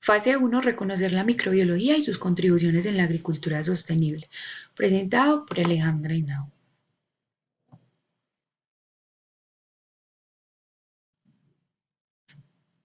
Fase 1. Reconocer la microbiología y sus contribuciones en la agricultura sostenible. Presentado por Alejandra Henao.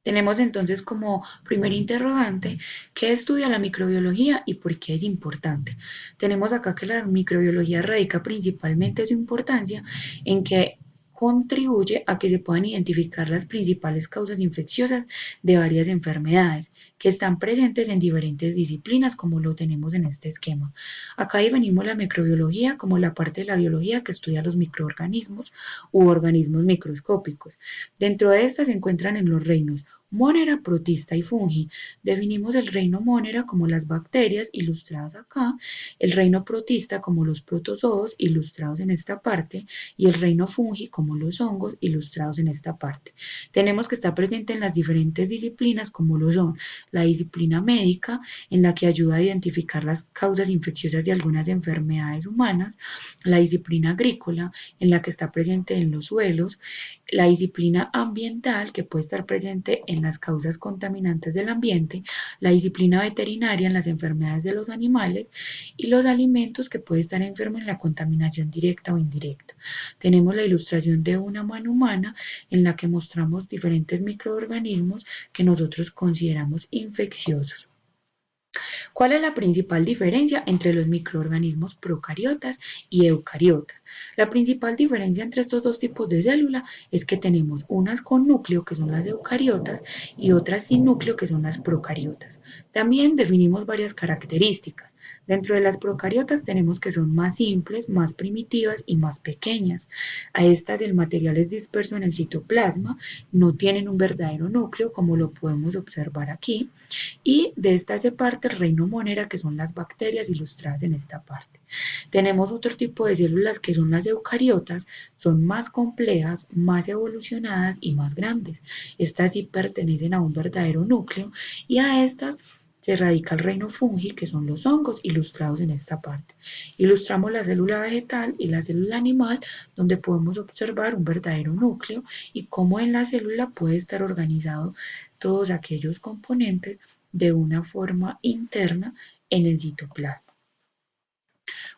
Tenemos entonces como primer interrogante qué estudia la microbiología y por qué es importante. Tenemos acá que la microbiología radica principalmente su importancia en que contribuye a que se puedan identificar las principales causas infecciosas de varias enfermedades que están presentes en diferentes disciplinas como lo tenemos en este esquema. Acá definimos la microbiología como la parte de la biología que estudia los microorganismos u organismos microscópicos. Dentro de estas se encuentran en los reinos Monera, protista y fungi. Definimos el reino Monera como las bacterias, ilustradas acá, el reino protista como los protozoos, ilustrados en esta parte, y el reino fungi como los hongos, ilustrados en esta parte. Tenemos que estar presente en las diferentes disciplinas como lo son la disciplina médica, en la que ayuda a identificar las causas infecciosas de algunas enfermedades humanas, la disciplina agrícola, en la que está presente en los suelos, la disciplina ambiental, que puede estar presente en las causas contaminantes del ambiente, la disciplina veterinaria en las enfermedades de los animales y los alimentos, que puede estar enfermo en la contaminación directa o indirecta. Tenemos la ilustración de una mano humana en la que mostramos diferentes microorganismos que nosotros consideramos infecciosos. ¿Cuál es la principal diferencia entre los microorganismos procariotas y eucariotas? La principal diferencia entre estos dos tipos de célula es que tenemos unas con núcleo, que son las eucariotas, y otras sin núcleo, que son las procariotas. También definimos varias características. Dentro de las procariotas tenemos que son más simples, más primitivas y más pequeñas. A estas el material es disperso en el citoplasma, no tienen un verdadero núcleo como lo podemos observar aquí, y de esta hace parte el reino Monera, que son las bacterias ilustradas en esta parte. Tenemos otro tipo de células que son las eucariotas, son más complejas, más evolucionadas y más grandes. Estas sí pertenecen a un verdadero núcleo y a estas se radica el reino fungi, que son los hongos ilustrados en esta parte. Ilustramos la célula vegetal y la célula animal, donde podemos observar un verdadero núcleo y cómo en la célula puede estar organizado todos aquellos componentes de una forma interna en el citoplasma.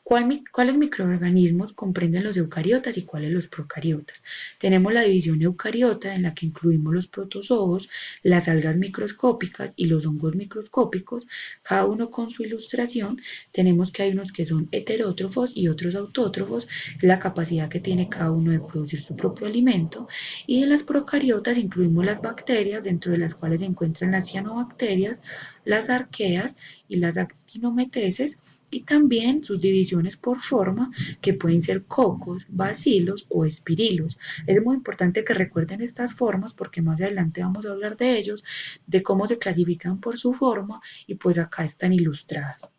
¿Cuáles microorganismos comprenden los eucariotas y cuáles los procariotas? Tenemos la división eucariota, en la que incluimos los protozoos, las algas microscópicas y los hongos microscópicos, cada uno con su ilustración. Tenemos que hay unos que son heterótrofos y otros autótrofos, la capacidad que tiene cada uno de producir su propio alimento. Y en las procariotas incluimos las bacterias, dentro de las cuales se encuentran las cianobacterias, las arqueas y las actinomycetes, y también sus divisiones por forma, que pueden ser cocos, bacilos o espirilos. Es muy importante que recuerden estas formas porque más adelante vamos a hablar de ellos, de cómo se clasifican por su forma, y pues acá están ilustradas.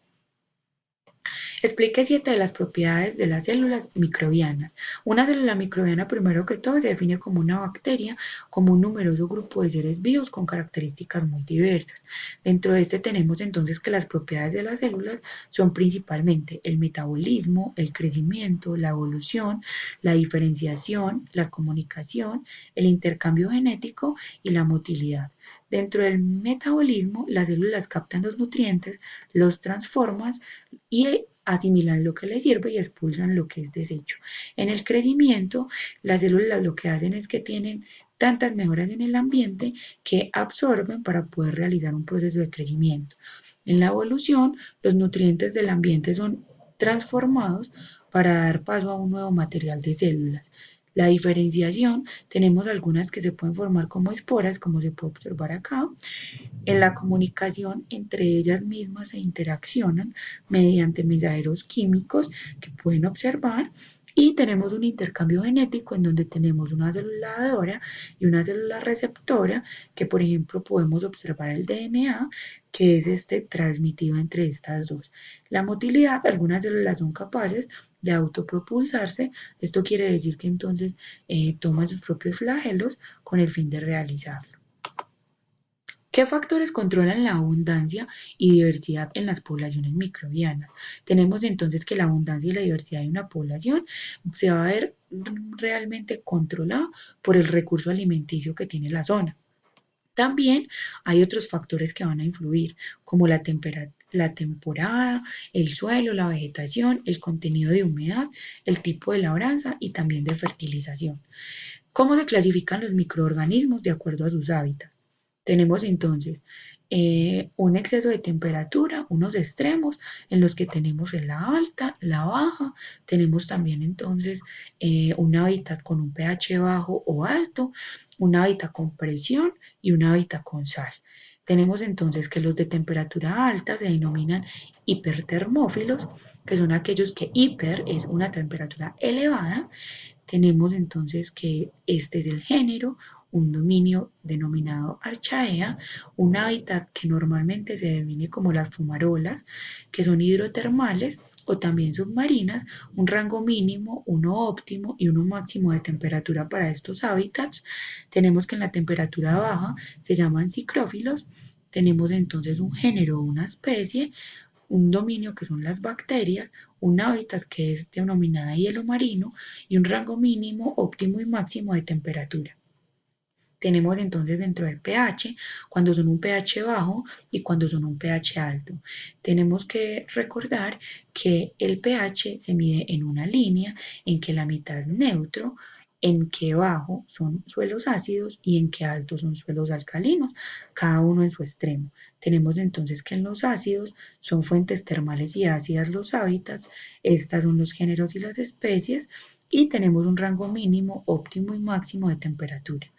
Explique 7 de las propiedades de las células microbianas. Una célula microbiana, primero que todo, se define como una bacteria, como un numeroso grupo de seres vivos con características muy diversas. Dentro de este tenemos entonces que las propiedades de las células son principalmente el metabolismo, el crecimiento, la evolución, la diferenciación, la comunicación, el intercambio genético y la motilidad. Dentro del metabolismo, las células captan los nutrientes, los transforman y asimilan lo que les sirve y expulsan lo que es desecho. En el crecimiento, las células lo que hacen es que tienen tantas mejoras en el ambiente que absorben para poder realizar un proceso de crecimiento. En la evolución, los nutrientes del ambiente son transformados para dar paso a un nuevo material de células. La diferenciación, tenemos algunas que se pueden formar como esporas, como se puede observar acá. En la comunicación, entre ellas mismas se interaccionan mediante mensajeros químicos que pueden observar, y tenemos un intercambio genético en donde tenemos una célula dadora y una célula receptora, que por ejemplo podemos observar el DNA, que es este transmitido entre estas dos. La motilidad, algunas células son capaces de autopropulsarse, esto quiere decir que entonces toman sus propios flagelos con el fin de realizarlo. ¿Qué factores controlan la abundancia y diversidad en las poblaciones microbianas? Tenemos entonces que la abundancia y la diversidad de una población se va a ver realmente controlada por el recurso alimenticio que tiene la zona. También hay otros factores que van a influir, como la temporada, el suelo, la vegetación, el contenido de humedad, el tipo de labranza y también de fertilización. ¿Cómo se clasifican los microorganismos de acuerdo a sus hábitats? Tenemos entonces un exceso de temperatura, unos extremos en los que tenemos en la alta, la baja, tenemos también entonces un hábitat con un pH bajo o alto, un hábitat con presión y un hábitat con sal. Tenemos entonces que los de temperatura alta se denominan hipertermófilos, que son aquellos que hiper es una temperatura elevada. Tenemos entonces que este es el género, un dominio denominado Archaea, un hábitat que normalmente se define como las fumarolas, que son hidrotermales o también submarinas, un rango mínimo, uno óptimo y uno máximo de temperatura para estos hábitats. Tenemos que en la temperatura baja se llaman ciclófilos. Tenemos entonces un género, una especie, un dominio que son las bacterias, un hábitat que es denominada hielo marino y un rango mínimo, óptimo y máximo de temperatura. Tenemos entonces dentro del pH, cuando son un pH bajo y cuando son un pH alto. Tenemos que recordar que el pH se mide en una línea en que la mitad es neutro, en que bajo son suelos ácidos y en que alto son suelos alcalinos, cada uno en su extremo. Tenemos entonces que en los ácidos son fuentes termales y ácidas los hábitats, estas son los géneros y las especies, y tenemos un rango mínimo, óptimo y máximo de temperatura.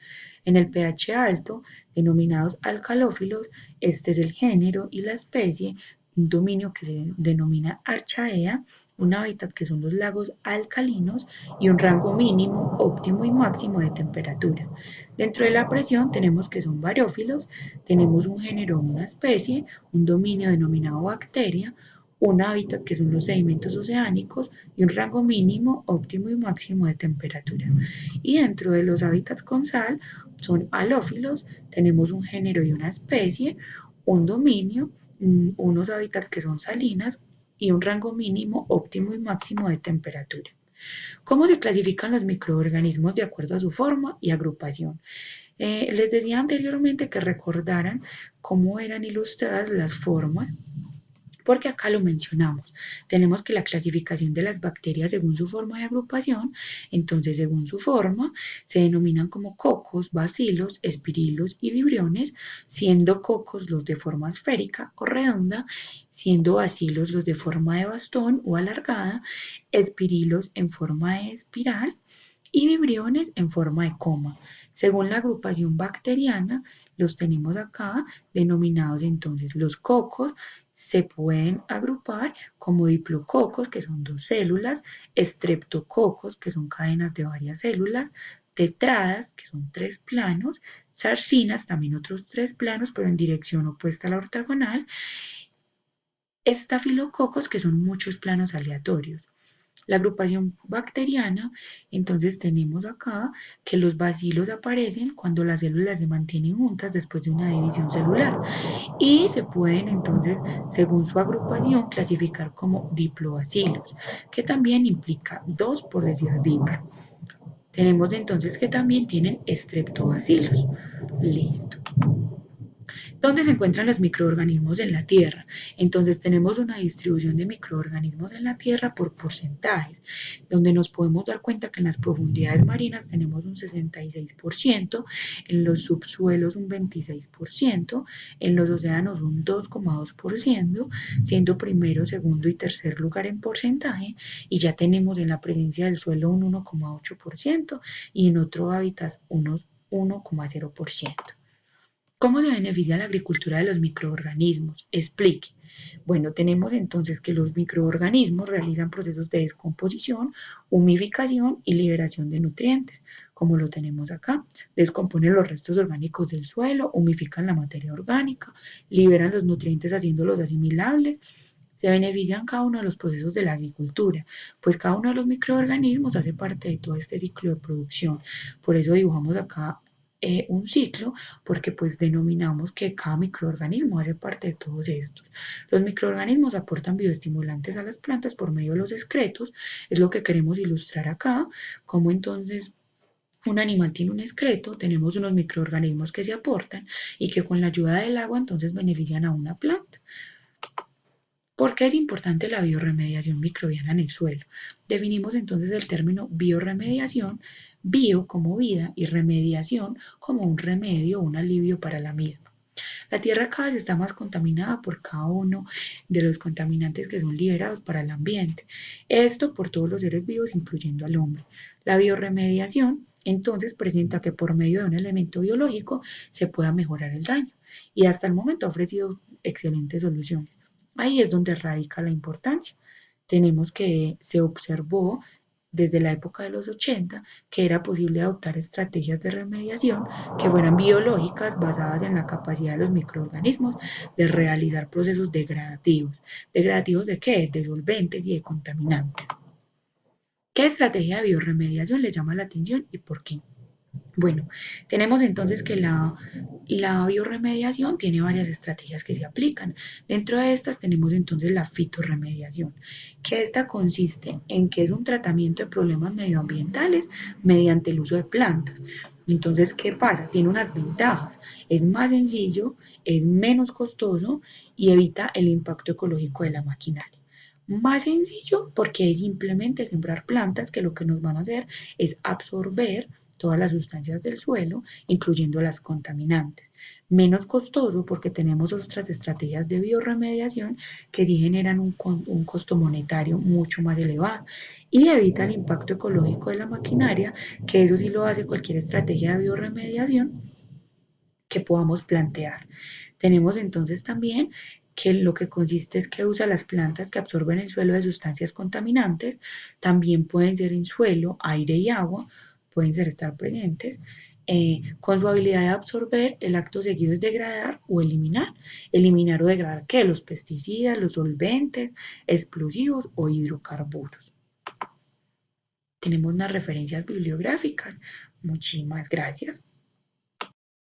En el pH alto, denominados alcalófilos, este es el género y la especie, un dominio que se denomina Archaea, un hábitat que son los lagos alcalinos y un rango mínimo, óptimo y máximo de temperatura. Dentro de la presión tenemos que son barófilos, tenemos un género o una especie, un dominio denominado bacteria, un hábitat que son los sedimentos oceánicos y un rango mínimo, óptimo y máximo de temperatura. Y dentro de los hábitats con sal son halófilos, tenemos un género y una especie, un dominio, unos hábitats que son salinas y un rango mínimo, óptimo y máximo de temperatura. ¿Cómo se clasifican los microorganismos de acuerdo a su forma y agrupación? Les decía anteriormente que recordaran cómo eran ilustradas las formas, porque acá lo mencionamos. Tenemos que la clasificación de las bacterias según su forma de agrupación, entonces según su forma se denominan como cocos, bacilos, espirilos y vibriones, siendo cocos los de forma esférica o redonda, siendo bacilos los de forma de bastón o alargada, espirilos en forma de espiral y vibriones en forma de coma. Según la agrupación bacteriana, los tenemos acá denominados entonces los cocos. Se pueden agrupar como diplococos, que son dos células, estreptococos, que son cadenas de varias células, tetradas, que son tres planos, sarcinas, también otros tres planos, pero en dirección opuesta a la ortogonal, estafilococos, que son muchos planos aleatorios. La agrupación bacteriana, entonces tenemos acá que los bacilos aparecen cuando las células se mantienen juntas después de una división celular y se pueden entonces, según su agrupación, clasificar como diplobacilos, que también implica dos por decir diplo. Tenemos entonces que también tienen estreptobacilos. Listo. ¿Dónde se encuentran los microorganismos en la Tierra? Entonces tenemos una distribución de microorganismos en la Tierra por porcentajes, donde nos podemos dar cuenta que en las profundidades marinas tenemos un 66%, en los subsuelos un 26%, en los océanos un 2,2%, siendo primero, segundo y tercer lugar en porcentaje, y ya tenemos en la presencia del suelo un 1,8% y en otro hábitat unos 1,0%. ¿Cómo se beneficia la agricultura de los microorganismos? Explique. Bueno, tenemos entonces que los microorganismos realizan procesos de descomposición, humificación y liberación de nutrientes, como lo tenemos acá. Descomponen los restos orgánicos del suelo, humifican la materia orgánica, liberan los nutrientes haciéndolos asimilables. Se benefician cada uno de los procesos de la agricultura, pues cada uno de los microorganismos hace parte de todo este ciclo de producción. Por eso dibujamos acá un ciclo, porque pues denominamos que cada microorganismo hace parte de todos estos. Los microorganismos aportan bioestimulantes a las plantas por medio de los excretos, es lo que queremos ilustrar acá, como entonces Un animal tiene un excreto, tenemos unos microorganismos que se aportan y que con la ayuda del agua entonces benefician a una planta. ¿Por qué es importante la biorremediación microbiana en el suelo? Definimos entonces el término biorremediación, bio como vida y remediación como un remedio o un alivio para la misma. La Tierra cada vez está más contaminada por cada uno de los contaminantes que son liberados para el ambiente. Esto por todos los seres vivos, incluyendo al hombre. La biorremediación entonces presenta que por medio de un elemento biológico se pueda mejorar el daño y hasta el momento ha ofrecido excelentes soluciones. Ahí es donde radica la importancia. Tenemos que se observó desde la época de los 80 que era posible adoptar estrategias de remediación que fueran biológicas basadas en la capacidad de los microorganismos de realizar procesos degradativos. ¿Degradativos de qué? De solventes y de contaminantes. ¿Qué estrategia de biorremediación le llama la atención y por qué? Bueno, tenemos entonces que la biorremediación tiene varias estrategias que se aplican. Dentro de estas tenemos entonces la fitorremediación, que esta consiste en que es un tratamiento de problemas medioambientales mediante el uso de plantas. Entonces, ¿qué pasa? Tiene unas ventajas. Es más sencillo, es menos costoso y evita el impacto ecológico de la maquinaria. Más sencillo porque es simplemente sembrar plantas que lo que nos van a hacer es absorber todas las sustancias del suelo, incluyendo las contaminantes. Menos costoso porque tenemos otras estrategias de biorremediación que sí generan un costo monetario mucho más elevado y evita el impacto ecológico de la maquinaria, que eso sí lo hace cualquier estrategia de biorremediación que podamos plantear. Tenemos entonces también que lo que consiste es que usa las plantas que absorben el suelo de sustancias contaminantes, también pueden ser en suelo, aire y agua, pueden ser estar presentes. Con su habilidad de absorber, el acto seguido es degradar o eliminar. Eliminar o degradar ¿qué? Los pesticidas, los solventes, explosivos o hidrocarburos. Tenemos unas referencias bibliográficas. Muchísimas gracias.